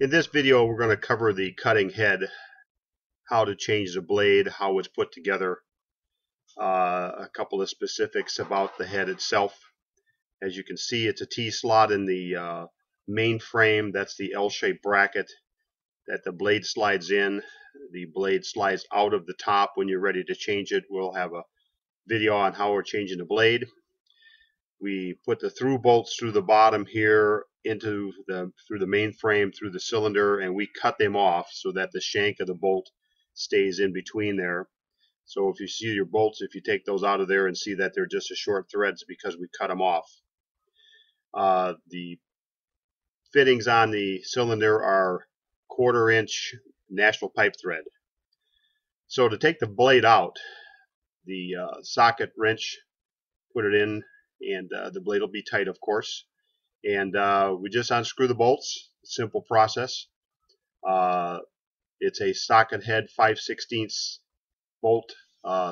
In this video, we're going to cover the cutting head, how to change the blade, how it's put together, a couple of specifics about the head itself. As you can see, it's a T-slot in the main frame. That's the L-shaped bracket that the blade slides in. The blade slides out of the top when you're ready to change it. We'll have a video on how we're changing the blade. We put the through bolts through the bottom here through the main frame, through the cylinder, and we cut them off so that the shank of the bolt stays in between there. So if you see your bolts, if you take those out of there and see that they're just a short threads, because we cut them off. The fittings on the cylinder are 1/4 inch National pipe thread. So to take the blade out, the socket wrench, put it in, and the blade will be tight, of course. And we just unscrew the bolts. Simple process. It's a socket head 5/16 bolt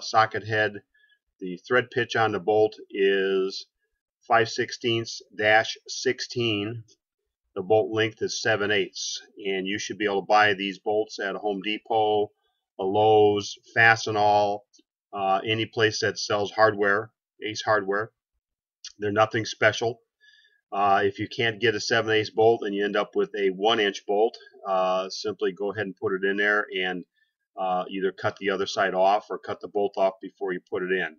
socket head. The thread pitch on the bolt is 5/16-16. The bolt length is 7/8, and you should be able to buy these bolts at a Home Depot, a Lowe's, Fastenal, any place that sells hardware, Ace Hardware. They're nothing special. If you can't get a 7/8 bolt and you end up with a 1-inch bolt, simply go ahead and put it in there and either cut the other side off or cut the bolt off before you put it in.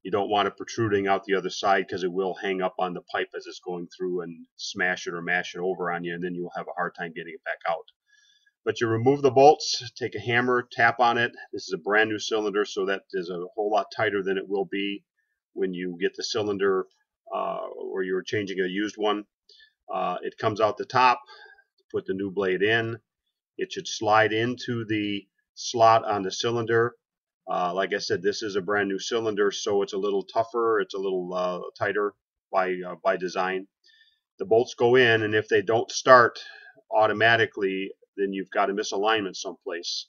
You don't want it protruding out the other side, because it will hang up on the pipe as it's going through and smash it or mash it over on you, and then you'll have a hard time getting it back out. But you remove the bolts, take a hammer, tap on it. This is a brand new cylinder, so that is a whole lot tighter than it will be when you get the cylinder or you're changing a used one. It comes out the top. Put the new blade in. It should slide into the slot on the cylinder. Like I said, this is a brand new cylinder, so it's a little tougher. It's a little tighter by design. The bolts go in, and if they don't start automatically, then you've got a misalignment someplace.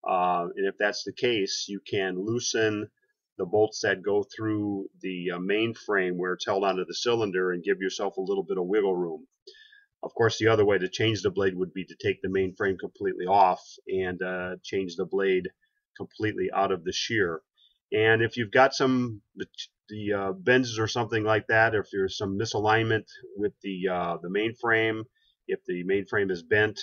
And if that's the case, you can loosen the bolts that go through the main frame where it's held onto the cylinder and give yourself a little bit of wiggle room. Of course, the other way to change the blade would be to take the main frame completely off and change the blade completely out of the shear. And if you've got some the bends or something like that, or if there's some misalignment with the main frame, if the main frame is bent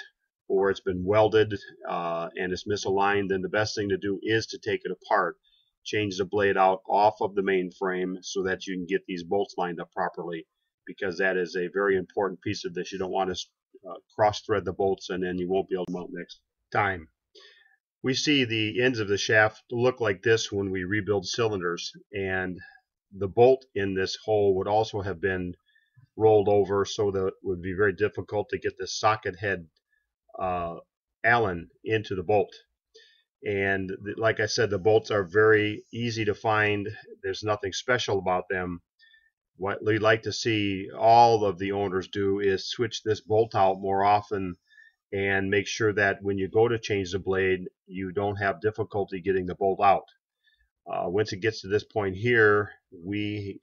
or it's been welded and it's misaligned, then the best thing to do is to take it apart, change the blade out off of the main frame so that you can get these bolts lined up properly, because that is a very important piece of this. You don't want to cross thread the bolts, and then you won't be able to mount next time. We see the ends of the shaft look like this when we rebuild cylinders, and the bolt in this hole would also have been rolled over, so that it would be very difficult to get the socket head Allen into the bolt. And like I said, the bolts are very easy to find. There's nothing special about them. What we'd like to see all of the owners do is switch this bolt out more often, and make sure that when you go to change the blade, you don't have difficulty getting the bolt out. Once it gets to this point here, we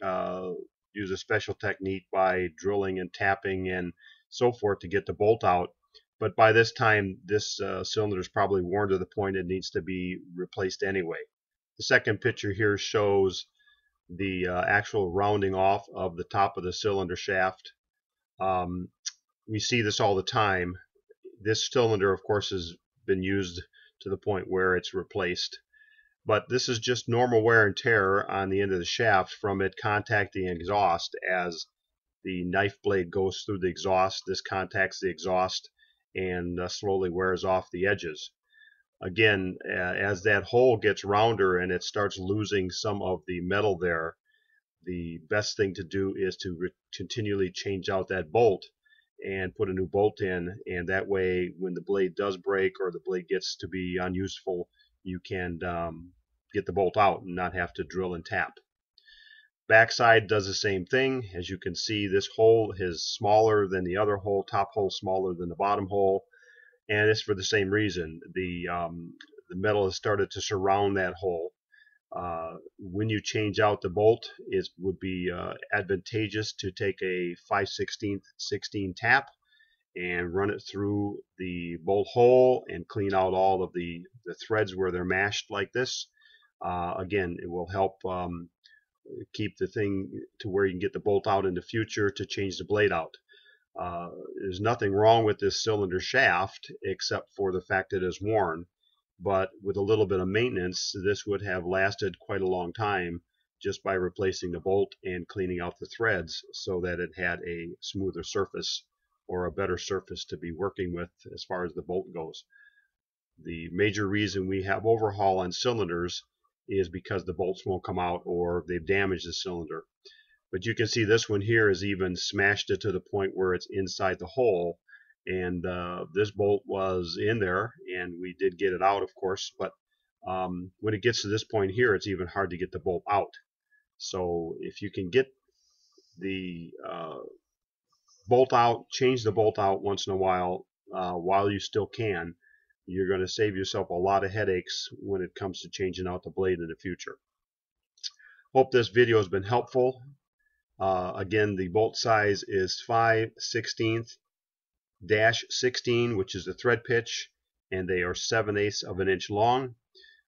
use a special technique by drilling and tapping and so forth to get the bolt out. But by this time, this cylinder is probably worn to the point it needs to be replaced anyway. The second picture here shows the actual rounding off of the top of the cylinder shaft. We see this all the time. This cylinder, of course, has been used to the point where it's replaced. But this is just normal wear and tear on the end of the shaft from it contacting exhaust. As the knife blade goes through the exhaust, this contacts the exhaust and slowly wears off the edges. Again, as that hole gets rounder and it starts losing some of the metal there, the best thing to do is to continually change out that bolt and put a new bolt in, and that way when the blade does break or the blade gets to be unuseful, you can get the bolt out and not have to drill and tap. Backside does the same thing. As you can see, this hole is smaller than the other hole, top hole smaller than the bottom hole, and it's for the same reason. The metal has started to surround that hole. When you change out the bolt, it would be advantageous to take a 5/16 tap and run it through the bolt hole and clean out all of the threads where they're mashed like this. Again, it will help keep the thing to where you can get the bolt out in the future to change the blade out. There's nothing wrong with this cylinder shaft except for the fact that it's worn, but with a little bit of maintenance this would have lasted quite a long time just by replacing the bolt and cleaning out the threads so that it had a smoother surface or a better surface to be working with as far as the bolt goes. The major reason we have overhaul on cylinders is because the bolts won't come out or they've damaged the cylinder. But you can see this one here has even smashed it to the point where it's inside the hole, and this bolt was in there and we did get it out, of course, but when it gets to this point here it's even hard to get the bolt out. So if you can get the bolt out, change the bolt out once in a while you still can, you're going to save yourself a lot of headaches when it comes to changing out the blade in the future. Hope this video has been helpful. Again, the bolt size is 5/16, which is the thread pitch, and they are 7/8 of an inch long.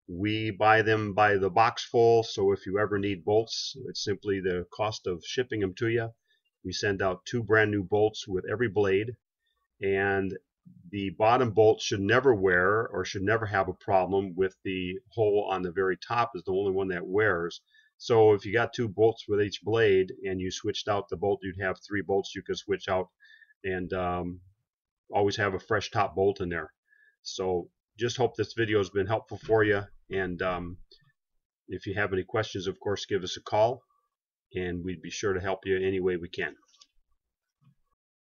We buy them by the box full, so if you ever need bolts, it's simply the cost of shipping them to you. We send out 2 brand new bolts with every blade, and the bottom bolt should never wear or should never have a problem with the hole on the very top is the only one that wears. So if you got 2 bolts with each blade and you switched out the bolt, you'd have 3 bolts you could switch out and always have a fresh top bolt in there. So just hope this video has been helpful for you, and if you have any questions, of course, give us a call and we'd be sure to help you any way we can.